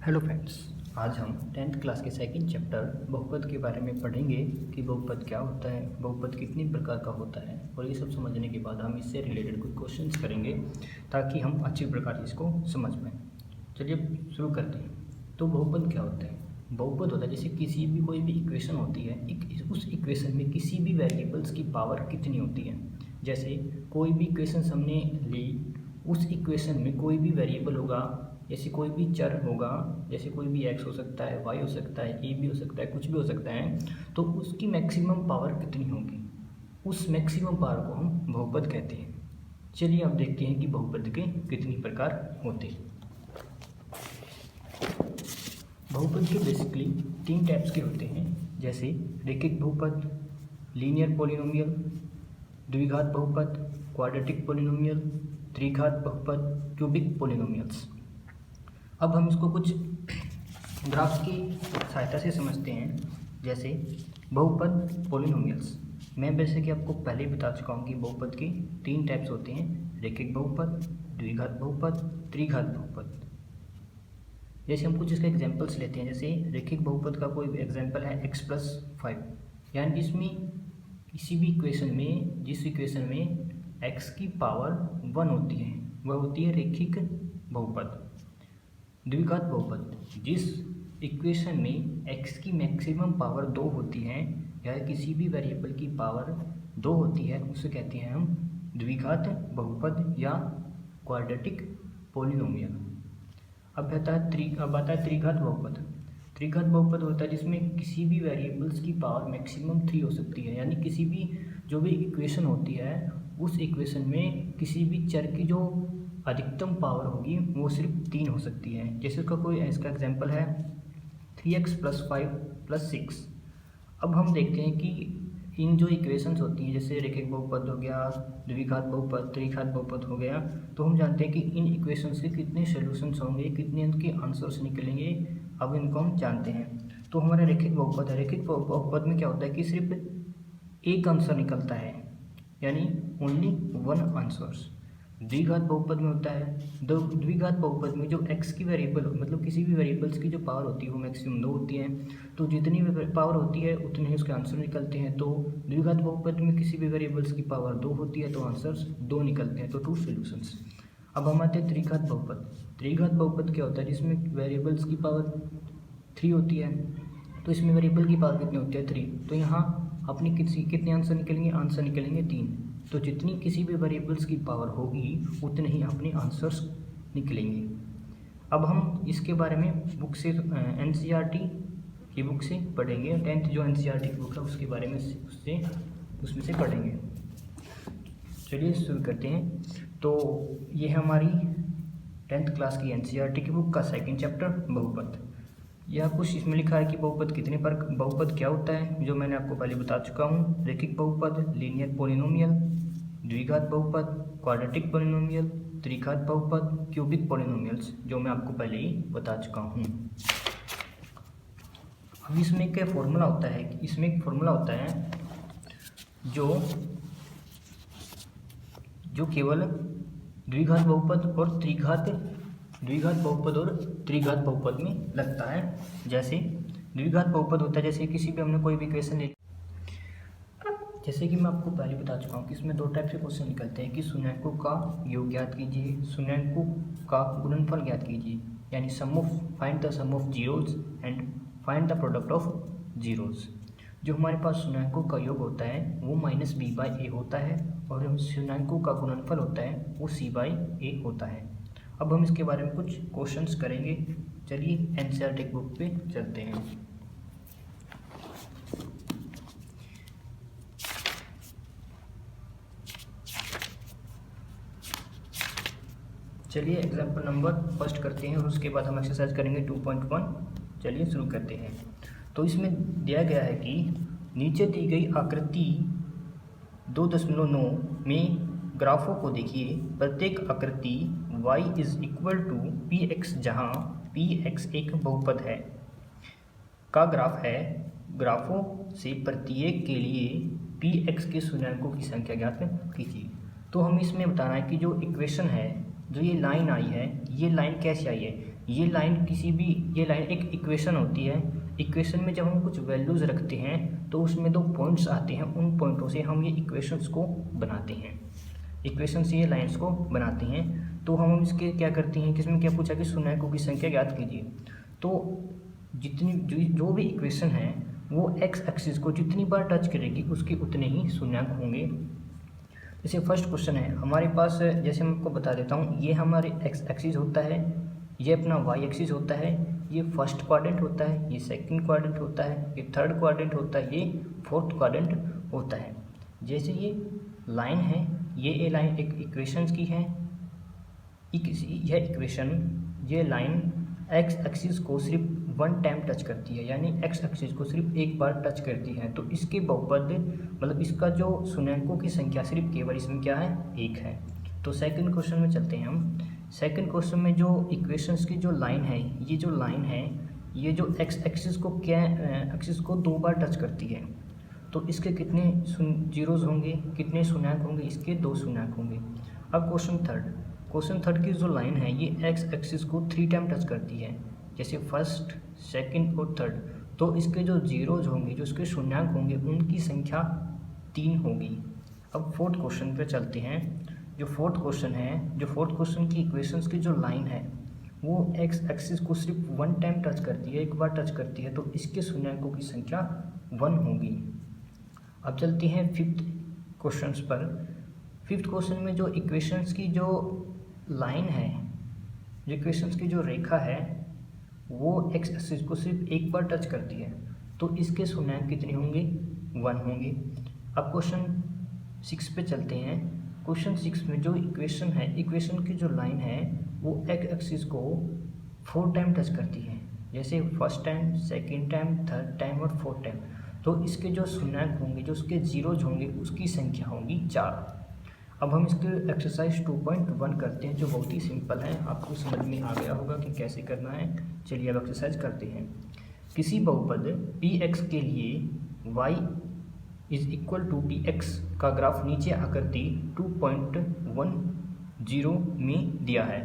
Hello friends, आज हम 10th class के सेकंड चैप्टर बहुपद के बारे में पढ़ेंगे कि बहुपद क्या होता है, बहुपद कितनी प्रकार का होता है। और ये सब समझने के बाद हम इससे रिलेटेड कुछ क्वेश्चंस करेंगे ताकि हम अच्छी प्रकार से इसको समझ पाएँ। चलिए शुरू करते हैं। तो बहुपद क्या होता है? बहुपद होता है जैसे किसी भी कोई भी इक्वेशन होती है, उस इक्वेशन में किसी भी वेरिएबल्स की पावर कितनी होती है। जैसे कोई भी इक्वेशन हमने ली, उस इक्वेशन में कोई भी वेरिएबल होगा, जैसे कोई भी चर होगा, जैसे कोई भी x हो सकता है, y हो सकता है, a भी हो सकता है, कुछ भी हो सकता है, तो उसकी मैक्सिमम पावर कितनी होगी, उस मैक्सिमम पावर को हम बहुपद कहते हैं। चलिए अब देखते हैं कि बहुपद के कितनी प्रकार होते हैं। बहुपद के बेसिकली 3 टाइप्स के होते हैं, जैसे रैखिक बहुपद, लीनियर पॉलिनोमियल, द्विघात बहुपद, क्वाड्रेटिक पॉलिनोमियल, त्रिघात बहुपद, क्यूबिक पॉलिनोमियल्स। अब हम इसको कुछ ग्राफ्स की सहायता से समझते हैं। जैसे बहुपद पॉलिनोमियल्स, मैं वैसे कि आपको पहले ही बता चुका हूँ कि बहुपद के 3 टाइप्स होते हैं, रैखिक बहुपद, द्विघात बहुपद, त्रिघात बहुपद। जैसे हम कुछ इसके एग्जांपल्स लेते हैं। जैसे रैखिक बहुपद का कोई एग्जांपल है x+5, यानी जिसमें किसी भी इक्वेशन में, जिस इक्वेशन में x की पावर 1 होती है, वह होती है रैखिक बहुपद। द्विघात बहुपद, जिस इक्वेशन में x की मैक्सिमम पावर 2 होती है या किसी भी वेरिएबल की पावर 2 होती है, उसे कहते हैं हम द्विघात बहुपद या क्वाड्रेटिक पॉलिनोमियल। अब आता है त्रिघात बहुपद। त्रिघात बहुपद होता है जिसमें किसी भी वेरिएबल्स की पावर मैक्सिमम 3 हो सकती है, यानी किसी भी जो भी इक्वेशन होती है, उस इक्वेशन में किसी भी चर की जो अधिकतम पावर होगी वो सिर्फ 3 हो सकती है। जैसे इसका एग्जांपल है 3x + 5 + 6। अब हम देखते हैं कि इन जो इक्वेशंस होती हैं, जैसे रैखिक बहुपद हो गया, द्विघात बहुपद, त्रिघात बहुपद हो गया, तो हम जानते हैं कि इन इक्वेशंस के कितने सॉल्यूशंस होंगे, कितने इनके आंसर्स निकलेंगे। अब इनको हम जानते हैं। तो हमारा रैखिक बहुपद है, रैखिक बहुपद में क्या होता है कि सिर्फ एक आंसर निकलता है, यानी ओनली 1 आंसर्स। द्विघात बहुपद में होता है, द्विघात बहुपद में जो x की वेरिएबल, मतलब किसी भी वेरिएबल्स की जो पावर होती है वो मैक्सिमम 2 होती है, तो जितनी भी पावर होती है उतने ही उसके आंसर निकलते हैं। तो द्विघात बहुपद में किसी भी वेरिएबल्स की पावर 2 होती है, तो आंसर्स 2 निकलते हैं, तो 2 सॉल्यूशंस। अब हम आते हैं त्रिघात बहुपद। त्रिघात बहुपद क्या होता है, जिसमें वेरिएबल्स की पावर 3 होती है, तो इसमें वेरिएबल की पावर कितनी होती है, 3। तो यहाँ अपनी कितने आंसर निकलेंगे, आंसर निकलेंगे 3। तो जितनी किसी भी वेरिएबल्स की पावर होगी उतने ही अपने आंसर्स निकलेंगे। अब हम इसके बारे में बुक से NCERT की बुक से पढ़ेंगे। 10th जो NCERT की बुक है उसके बारे में उसमें से पढ़ेंगे। चलिए शुरू करते हैं। तो ये है हमारी 10th क्लास की NCERT की बुक का सेकंड चैप्टर बहुपद। यह कुछ इसमें लिखा है कि बहुपद क्या होता है, जो मैंने आपको पहले बता चुका हूँ। रैखिक बहुपद, लीनियर पॉलिनोमियल, द्विघात बहुपद, क्वाड्रेटिक पॉलिनोमियल, त्रिघात बहुपद, क्यूबिक पॉलिनोमियल्स, जो मैं आपको पहले ही बता चुका हूँ। अब इसमें एक फॉर्मूला होता है, जो केवल द्विघात बहुपद और त्रिघात बहुपद में लगता है। जैसे द्विघात बहुपद होता है, जैसे किसी भी हमने कोई भी इक्वेशन ले, जैसे कि मैं आपको पहले बता चुका हूँ कि इसमें 2 टाइप के क्वेश्चन निकलते हैं कि शून्याङ्कों का योग ज्ञात कीजिए, शून्याङ्कों का गुणनफल ज्ञात कीजिए, यानी find the sum of zeros and find the product of zeros. जो हमारे पास शून्याङ्कों का योग होता है वो -b/a होता है, और शून्याङ्कों का गुणनफल होता है वो c/a होता है। अब हम इसके बारे में कुछ क्वेश्चंस करेंगे। चलिए NCERT बुक पे चलते हैं। चलिए एग्जाम्पल नंबर फर्स्ट करते हैं और उसके बाद हम एक्सरसाइज करेंगे 2.1। चलिए शुरू करते हैं। तो इसमें दिया गया है कि नीचे दी गई आकृति 2.9 में ग्राफों को देखिए। प्रत्येक आकृति y = px, जहाँ px एक बहुपद है, का ग्राफ है। ग्राफों से प्रत्येक के लिए px के शून्याङ्कों की संख्या ज्ञात कीजिए। तो हमें इसमें बताना है कि जो इक्वेशन है, जो ये लाइन आई है, ये लाइन कैसे आई है। ये लाइन एक इक्वेशन होती है। इक्वेशन में जब हम कुछ वैल्यूज़ रखते हैं तो उसमें 2 पॉइंट्स आते हैं, उन पॉइंटों से हम ये इक्वेशंस को बनाते हैं, इक्वेशन से ये लाइंस को बनाते हैं। तो हम इसके क्या करते हैं कि इसमें क्या पूछा कि शून्यकों की संख्या ज्ञात कीजिए। तो जो भी इक्वेशन है वो एक्स एक्सिस को जितनी बार टच करेगी उसके उतने ही शून्यक होंगे। जैसे फर्स्ट क्वेश्चन है हमारे पास, जैसे मैं आपको बता देता हूँ, ये हमारे एक्स एक्सिस होता है, ये अपना वाई एक्सिस होता है, ये फर्स्ट क्वाड्रेंट होता है, ये सेकंड क्वाड्रेंट होता है, ये थर्ड क्वाड्रेंट होता है, ये फोर्थ क्वाड्रेंट होता है। जैसे ये लाइन है, ये लाइन एक इक्वेशंस की है, यह इक्वेशन, ये लाइन एक्स एक्सिस को सिर्फ 1 टाइम टच करती है, यानी एक्स एक्सिस को सिर्फ एक बार टच करती है। तो इसके बहुपद मतलब इसका जो शून्यकों की संख्या सिर्फ केवल इसमें क्या है, 1 है। तो सेकंड क्वेश्चन में चलते हैं हम। सेकंड क्वेश्चन में जो इक्वेशंस की जो लाइन है, ये जो लाइन है ये जो एक्स एक्सिस को एक्सिस को 2 बार टच करती है, तो इसके कितने जीरोज़ होंगे, कितने शून्यक होंगे, इसके 2 शून्यक होंगे। अब क्वेश्चन थर्ड की जो लाइन है ये एक्स एक्सिस को 3 टाइम टच करती है, जैसे फर्स्ट, सेकंड और थर्ड। तो इसके जो जीरोज़ होंगे, जो इसके शून्यक होंगे, उनकी संख्या 3 होगी। अब फोर्थ क्वेश्चन पे चलते हैं। जो फोर्थ क्वेश्चन की इक्वेशंस की जो लाइन है वो एक्स एक्सिस को सिर्फ 1 टाइम टच करती है, एक बार टच करती है, तो इसके शून्यकों की संख्या 1 होगी। अब चलते हैं फिफ्थ क्वेश्चंस पर। फिफ्थ क्वेश्चन में जो इक्वेशंस की जो लाइन है, जो इक्वेशंस की जो रेखा है वो एक्स एक्सिस को सिर्फ एक बार टच करती है, तो इसके शून्यक कितने होंगे, 1 होंगे। अब क्वेश्चन 6 पे चलते हैं। क्वेश्चन 6 में जो इक्वेशन है, इक्वेशन की जो लाइन है वो एक्स एक्सिस को 4 टाइम टच करती है, जैसे first time, second time, third time और फोर्थ टाइम। तो इसके जो शून्यक होंगे, जो उसके जीरोज होंगे, उसकी संख्या होगी 4। अब हम इसके एक्सरसाइज 2.1 करते हैं, जो बहुत ही सिंपल है, आपको समझ में आ गया होगा कि कैसे करना है। चलिए अब एक्सरसाइज करते हैं। किसी बहुपद px के लिए y is equal to px का ग्राफ नीचे आकृति 2.10 में दिया है।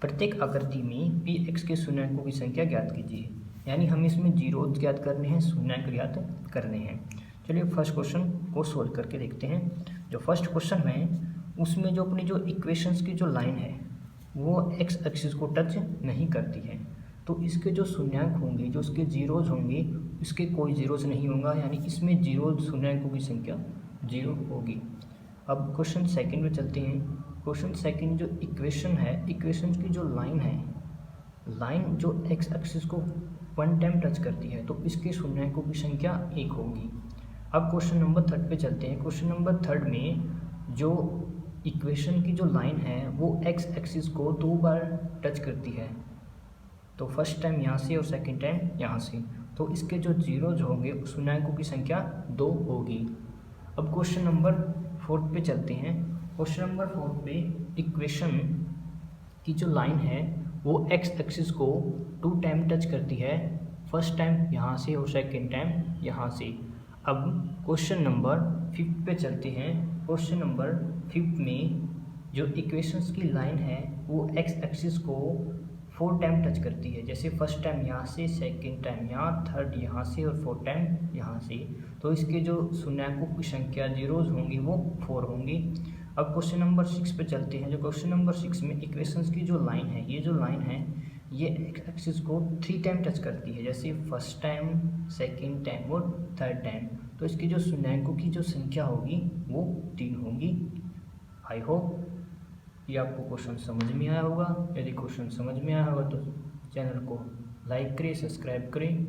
प्रत्येक आकृति में px के शून्यकों की संख्या ज्ञात कीजिए, यानी हम इसमें जीरो ज्ञात करने हैं, शून्यक ज्ञात करने हैं। चलिए फर्स्ट क्वेश्चन को सोल्व करके देखते हैं। जो फर्स्ट क्वेश्चन है उसमें जो अपनी जो इक्वेशंस की जो लाइन है वो एक्स एक्सिस को टच नहीं करती है, तो इसके जो शून्यक होंगे, जो उसके जीरोज़ होंगे, इसके कोई जीरोज़ नहीं होगा, यानी इसमें जीरो शून्यकों की संख्या 0 होगी। अब क्वेश्चन सेकंड में चलते हैं। क्वेश्चन सेकंड जो इक्वेशन है, इक्वेशन की जो लाइन है, लाइन जो एक्स एक्सिस को 1 टाइम टच करती है, तो इसके शून्यकों की संख्या 1 होगी। अब क्वेश्चन नंबर 3 पे चलते हैं। क्वेश्चन नंबर 3 में जो इक्वेशन की जो लाइन है वो एक्स एक्सिस को 2 बार टच करती है, तो फर्स्ट टाइम यहाँ से और सेकंड टाइम यहाँ से, तो इसके जो जीरोज होंगे शून्यकों की संख्या 2 होगी। अब क्वेश्चन नंबर 4 पे चलते हैं। क्वेश्चन नंबर 4 पे इक्वेशन की जो लाइन है वो एक्स एक्सिस को 2 टाइम टच करती है, फर्स्ट टाइम यहाँ से और सेकंड टाइम यहाँ से। अब क्वेश्चन नंबर 5 पे चलते हैं। क्वेश्चन नंबर 5 में जो इक्वेशंस की लाइन है वो एक्स एक्सिस को 4 टाइम टच करती है, जैसे फर्स्ट टाइम यहाँ से, सेकंड टाइम यहाँ, थर्ड यहाँ से और फोर्थ टाइम यहाँ से, तो इसके जो शून्यकों की संख्या जीरोज होंगी वो 4 होंगी। अब क्वेश्चन नंबर 6 पे चलते हैं। जो क्वेश्चन नंबर 6 में इक्वेशंस की जो लाइन है, ये जो लाइन है ये एक्स एक्सिस को 3 टाइम टच करती है, जैसे फर्स्ट टाइम, सेकंड टाइम और थर्ड टाइम, तो इसकी जो शून्यकों की जो संख्या होगी वो 3 होगी। आई होप ये आपको क्वेश्चन समझ में आया होगा। यदि क्वेश्चन समझ में आया होगा तो चैनल को लाइक करें, सब्सक्राइब करें।